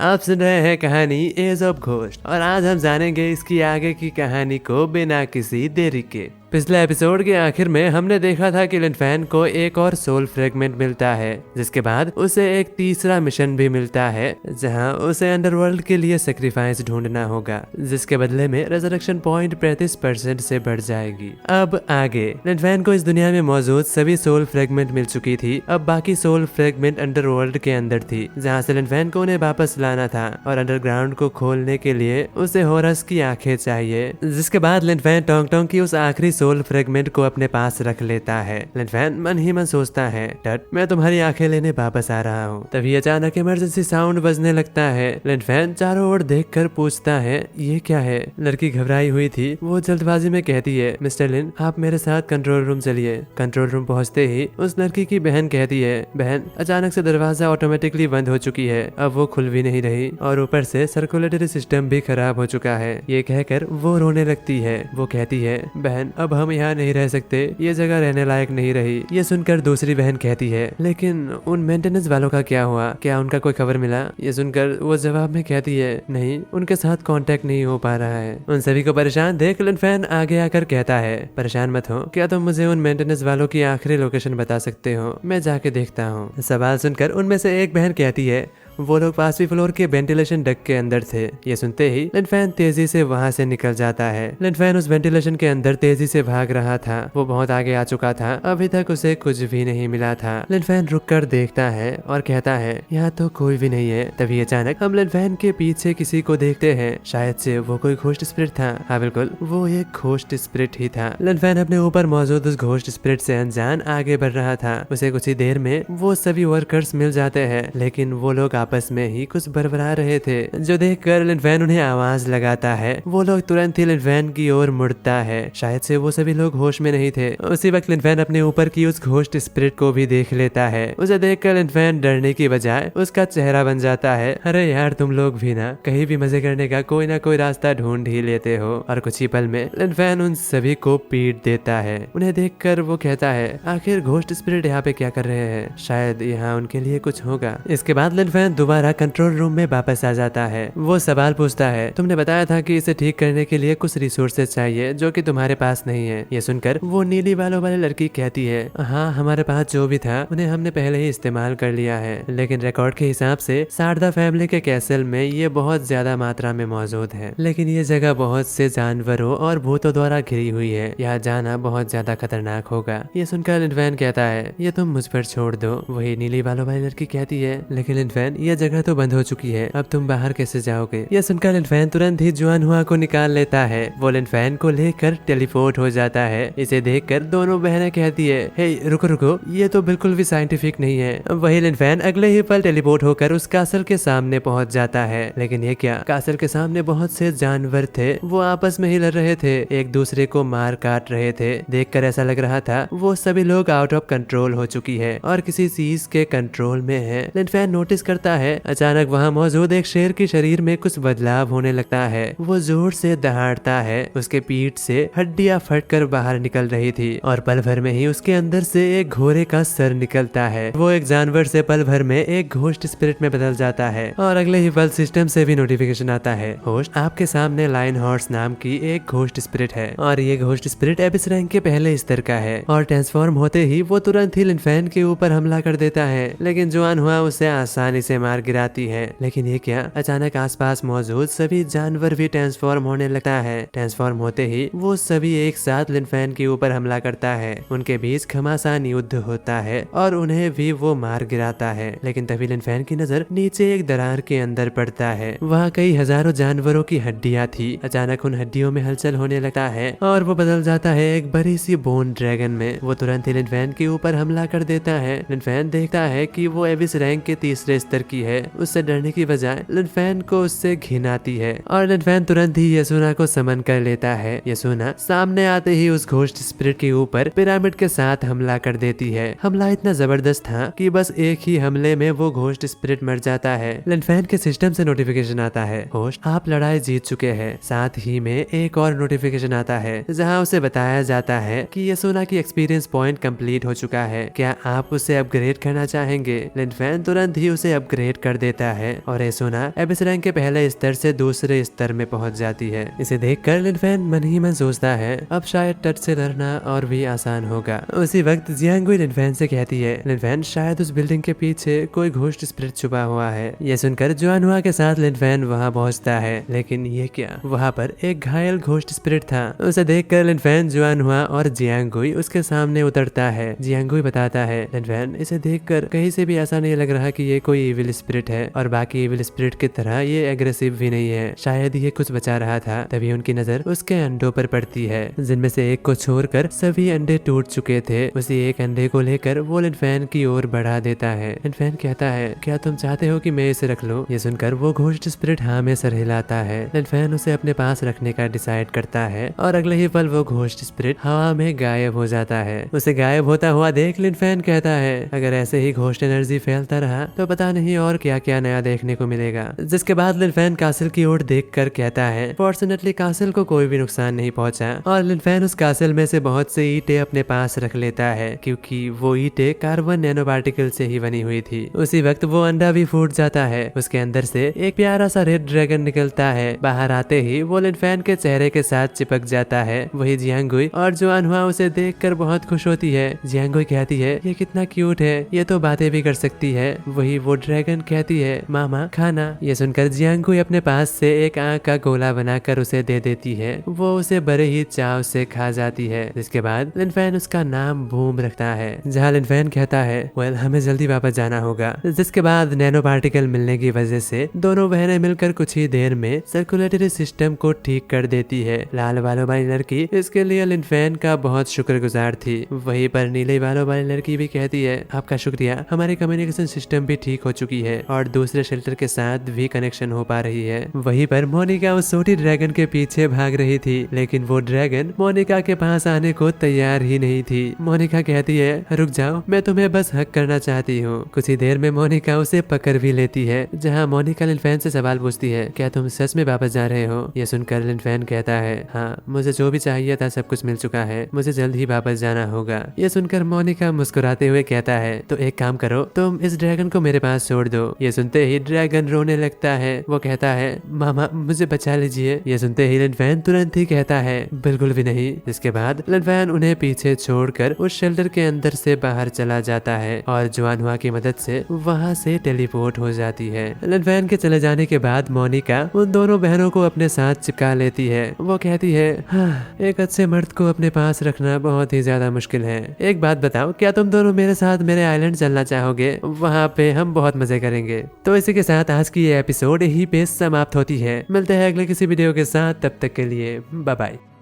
आप सुन रहे हैं कहानी एज ऑफ घोस्ट और आज हम जानेंगे इसकी आगे की कहानी को बिना किसी देरी के। पिछले एपिसोड के आखिर में हमने देखा था कि लिनफेन को एक और सोल फ्रेगमेंट मिलता है, जिसके बाद उसे एक तीसरा मिशन भी मिलता है जहां उसे अंडरवर्ल्ड के लिए सेक्रीफाइस ढूंढना होगा, जिसके बदले में रेजरेक्शन पॉइंट 35% से बढ़ जाएगी। अब आगे लिनफेन को इस दुनिया में मौजूद सभी सोल फ्रेगमेंट मिल चुकी थी। अब बाकी सोल फ्रेगमेंट अंडरवर्ल्ड के अंदर थी, जहाँ से लिनफेन को उन्हें वापस लाना था और अंडरग्राउंड को खोलने के लिए उसे होरस की आंखें चाहिए। जिसके बाद लिनफेन टोंग टोंग की उस आखिरी सोल फ्रेगमेंट को अपने पास रख लेता है। लिनफेन मन ही मन सोचता है, डट मैं तुम्हारी आंखें लेने वापस आ रहा हूँ। तभी अचानक इमरजेंसी साउंड बजने लगता है। लिनफेन चारों ओर देखकर पूछता है ये क्या है। लड़की घबराई हुई थी, वो जल्दबाजी में कहती है मिस्टर लिन आप मेरे साथ कंट्रोल रूम चलिए। कंट्रोल रूम पहुँचते ही उस लड़की की बहन कहती है बहन अचानक से दरवाजा ऑटोमेटिकली बंद हो चुकी है, अब वो खुल भी नहीं रही और ऊपर से सर्कुलेटरी सिस्टम भी खराब हो चुका है। ये कहकर वो रोने लगती है। वो कहती है बहन अब हम यहाँ नहीं रह सकते, ये जगह रहने लायक नहीं रही। ये सुनकर दूसरी बहन कहती है लेकिन उन मेंटेनेंस वालों का क्या हुआ, क्या उनका कोई खबर मिला। ये सुनकर वो जवाब में कहती है नहीं उनके साथ कांटेक्ट नहीं हो पा रहा है। उन सभी को परेशान देख लिनफेन आगे आकर कहता है परेशान मत हो, क्या तुम मुझे उन मेंटेनेंस वालों की आखिरी लोकेशन बता सकते हो, मैं जाके देखता हूँ। सवाल सुनकर उनमें से एक बहन कहती है वो लोग पांचवी फ्लोर के वेंटिलेशन डक्ट के अंदर थे। ये सुनते ही लिनफेन तेजी से वहां से निकल जाता है। लिनफेन उस वेंटिलेशन के अंदर तेजी से भाग रहा था। वो बहुत आगे आ चुका था, अभी तक उसे कुछ भी नहीं मिला था। लिनफेन रुककर देखता है और कहता है यहाँ तो कोई भी नहीं है। तभी अचानक हम लिनफेन के पीछे किसी को देखते हैं, शायद से वो कोई घोस्ट स्पिरिट था। हाँ बिल्कुल, वो एक घोस्ट स्पिरिट ही था। लिनफेन अपने ऊपर मौजूद उस घोस्ट स्पिरिट से अनजान आगे बढ़ रहा था। उसे कुछ ही देर में वो सभी वर्कर्स मिल जाते हैं, लेकिन वो लोग आपस में ही कुछ बरबरा रहे थे, जो देखकर लिनफेन उन्हें आवाज लगाता है। वो लोग तुरंत ही लिनफेन की ओर मुड़ता है, शायद से वो सभी लोग होश में नहीं थे। उसी वक्त लिनफेन अपने ऊपर की उस घोस्ट स्पिरिट को भी देख लेता है। उसे देखकर लिनफेन डरने की बजाय उसका चेहरा बन जाता है। अरे यार तुम लोग भी ना कहीं भी मजे करने का कोई ना कोई रास्ता ढूंढ ही लेते हो। और कुछ ही पल में लिनफेन उन सभी को पीट देता है। उन्हें देखकर वो कहता है आखिर घोस्ट स्पिरिट यहाँ पे क्या कर रहे हैं, शायद यहाँ उनके लिए कुछ होगा। इसके बाद लिनफेन दोबारा कंट्रोल रूम में वापस आ जाता है। वो सवाल पूछता है तुमने बताया था कि इसे ठीक करने के लिए कुछ रिसोर्सेज चाहिए जो कि तुम्हारे पास नहीं है। ये सुनकर वो नीली बालों वाली लड़की कहती है हाँ हमारे पास जो भी था उन्हें हमने पहले ही इस्तेमाल कर लिया है, लेकिन रिकॉर्ड के हिसाब से शारदा फैमिली के कैसल में ये बहुत ज्यादा मात्रा में मौजूद है, लेकिन ये जगह बहुत से जानवरों और भूतों द्वारा घिरी हुई है, यहाँ जाना बहुत ज्यादा खतरनाक होगा। ये सुनकर लिनफेन कहता है ये तुम मुझ पर छोड़ दो। वही नीली बालों वाली लड़की कहती है लेकिन लिनफेन ये जगह तो बंद हो चुकी है, अब तुम बाहर कैसे जाओगे। यह सुनकर लिनफेन तुरंत ही जुआनहुआ को निकाल लेता है। वो लिनफेन को लेकर टेलीपोर्ट हो जाता है। इसे देखकर दोनों बहनें कहती है हे रुको रुको, ये तो बिल्कुल भी साइंटिफिक नहीं है। वही लिनफेन अगले ही पल टेलीपोर्ट होकर उस कासल के सामने पहुंच जाता है, लेकिन ये क्या, कासल के सामने बहुत से जानवर थे। वो आपस में ही लड़ रहे थे, एक दूसरे को मार काट रहे थे। देखकर ऐसा लग रहा था वो सभी लोग आउट ऑफ कंट्रोल हो चुकी है और किसी चीज के कंट्रोल में है। लिनफेन नोटिस करता है अचानक वहाँ मौजूद एक शेर के शरीर में कुछ बदलाव होने लगता है। वो जोर से दहाड़ता है, उसके पीठ से हड्डियां फटकर बाहर निकल रही थी और पल भर में ही उसके अंदर से एक घोड़े का सर निकलता है। वो एक जानवर से पल भर में एक घोस्ट स्पिरिट में बदल जाता है और अगले ही पल सिस्टम से भी नोटिफिकेशन आता है होस्ट आपके सामने लाइन हॉर्स नाम की एक घोस्ट स्पिरिट है और ये घोस्ट स्पिरिट एबिस रैंक के पहले स्तर का है और ट्रांसफॉर्म होते ही वो तुरंत ही लिनफेन के ऊपर हमला कर देता है, लेकिन जुआनहुआ उसे आसानी से मार गिराती है। लेकिन ये क्या, अचानक आसपास मौजूद सभी जानवर भी ट्रांसफॉर्म होने लगता है। ट्रांसफॉर्म होते ही वो सभी एक साथ लिनफेन के ऊपर हमला करता है। उनके बीच घमासान युद्ध होता है और उन्हें भी वो मार गिराता है। लेकिन तभी लिनफेन की नजर नीचे एक दरार के अंदर पड़ता है। वहाँ कई हजारों जानवरों की हड्डियां थी। अचानक उन हड्डियों में हलचल होने लगता है और वो बदल जाता है एक बड़ी सी बोन ड्रैगन में। वो तुरंत ही लिनफेन के ऊपर हमला कर देता है। लिनफेन देखता है कि वो एबिस रैंक के तीसरे स्तर की है। उससे डरने की बजाय लिनफेन को उससे घिन आती है और लिनफेन तुरंत ही यसुना को समन कर लेता है। यसुना सामने आते ही उस घोस्ट स्पिरिट के ऊपर पिरामिड के साथ हमला कर देती है। हमला इतना जबरदस्त था कि बस एक ही हमले में वो घोस्ट स्पिरिट मर जाता है। लिनफेन के सिस्टम से नोटिफिकेशन आता है होस्ट आप लड़ाई जीत चुके हैं। साथ ही में एक और नोटिफिकेशन आता है जहाँ उसे बताया जाता है कि यसुना की एक्सपीरियंस पॉइंट कंप्लीट हो चुका है, क्या आप उसे अपग्रेड करना चाहेंगे। लिनफेन तुरंत ही उसे अपग्रेड अपग्रेड कर देता है और एसोना एबिस रैंक के पहले स्तर से दूसरे स्तर में पहुंच जाती है। इसे देखकर लिनफेन मन ही मन सोचता है अब शायद टच से लड़ना और भी आसान होगा। उसी वक्त जियांगुई लिनफेन से कहती है लिनफेन शायद उस बिल्डिंग के पीछे कोई घोस्ट स्पिरिट छुपा हुआ है। यह सुनकर जुआनहुआ के साथ लिनफेन वहां पहुंचता है, लेकिन ये क्या, वहां पर एक घायल घोस्ट स्पिरिट था। उसे देखकर लिनफेन जुआनहुआ और जियांगुई उसके सामने उतरता है। जियांगुई बताता है लिनफेन इसे देखकर कहीं से भी ऐसा नहीं लग रहा कि ये कोई इविल स्पिरिट है और बाकी इविल स्पिरिट की तरह ये एग्रेसिव भी नहीं है, शायद ये कुछ बचा रहा था। तभी उनकी नजर उसके अंडों पर पड़ती है, जिनमें से एक को छोड़कर सभी अंडे टूट चुके थे। उसी एक अंडे को लेकर वो लिनफेन की ओर बढ़ा देता है। लिनफेन कहता है क्या तुम चाहते हो कि मैं इसे रख लूं? ये सुनकर वो घोस्ट स्पिरिट हाँ में सर हिलाता है। लिनफेन उसे अपने पास रखने का डिसाइड करता है और अगले ही पल वो घोस्ट स्पिरिट हवा में गायब हो जाता है। उसे गायब होता हुआ देख लिनफेन कहता है अगर ऐसे ही घोस्ट एनर्जी फैलता रहा तो पता नहीं और क्या क्या नया देखने को मिलेगा। जिसके बाद लिनफेन कासिल की ओर देखकर कहता है फॉर्चुनेटली कासिल को कोई भी नुकसान नहीं पहुंचा और लिनफेन उस कासिल में से बहुत से ईंटें अपने पास रख लेता है, क्योंकि वो ईंटें कार्बन नैनो पार्टिकल से ही बनी हुई थी। उसी वक्त वो अंडा भी फूट जाता है। उसके अंदर से एक प्यारा सा रेड ड्रैगन निकलता है। बाहर आते ही वो लिनफेन के चेहरे के साथ चिपक जाता है। वही जियांगुई और जुआनहुआ उसे देखकर बहुत खुश होती है। जियांगुई कहती है ये कितना क्यूट है, ये तो बातें भी कर सकती है। वही वो ड्रैगन कहती है मामा खाना। ये सुनकर जियांगुई अपने पास से एक आंख का गोला बनाकर उसे दे देती है। वो उसे बड़े ही चाव से खा जाती है। जिसके बाद लिनफेन उसका नाम बूम रखता है, जहाँ लिनफेन कहता है वेल हमें जल्दी वापस जाना होगा। जिसके बाद नैनो पार्टिकल मिलने की वजह से दोनों बहनें मिलकर कुछ ही देर में सर्कुलेटरी सिस्टम को ठीक कर देती है। लाल बालों वाली लड़की इसके लिए लिनफेन का बहुत शुक्रगुजार थी। वहीं पर नीले बालों वाली लड़की भी कहती है आपका शुक्रिया, हमारी कम्युनिकेशन सिस्टम भी ठीक हो चुकी है और दूसरे शेल्टर के साथ भी कनेक्शन हो पा रही है। वहीं पर मोनिका उस छोटी ड्रैगन के पीछे भाग रही थी, लेकिन वो ड्रैगन मोनिका के पास आने को तैयार ही नहीं थी। मोनिका कहती है रुक जाओ, मैं तुम्हें बस हक करना चाहती हूँ। कुछ ही देर में मोनिका उसे पकड़ भी लेती है, जहाँ मोनिका लिनफेन से सवाल पूछती है क्या तुम सच में वापस जा रहे हो? ये सुनकर लिनफेन कहता है हाँ, मुझे जो भी चाहिए था सब कुछ मिल चुका है, मुझे जल्द ही वापस जाना होगा। ये सुनकर मोनिका मुस्कुराते हुए कहता है तो एक काम करो, तुम इस ड्रैगन को मेरे पास छोड़ दो। ये सुनते ही ड्रैगन रोने लगता है। वो कहता है मामा मुझे बचा लीजिए। ये सुनते ही लिनफेन तुरंत ही कहता है बिल्कुल भी नहीं। जिसके बाद लिनफेन उन्हें पीछे छोड़कर उस शेल्टर के अंदर से बाहर चला जाता है और जुआनहुआ की मदद से वहां से टेलीपोर्ट हो जाती है। लिनफेन के चले जाने के बाद मोनिका उन दोनों बहनों को अपने साथ चिपका लेती है। वो कहती है हाँ, एक अच्छे मर्द को अपने पास रखना बहुत ही ज्यादा मुश्किल है। एक बात बताओ, क्या तुम दोनों मेरे साथ मेरे आइलैंड चलना चाहोगे? वहाँ पे हम बहुत मजे करेंगे। तो इसी के साथ आज की ये एपिसोड यहीं पे समाप्त होती है। मिलते हैं अगले किसी वीडियो के साथ, तब तक के लिए बाय बाय।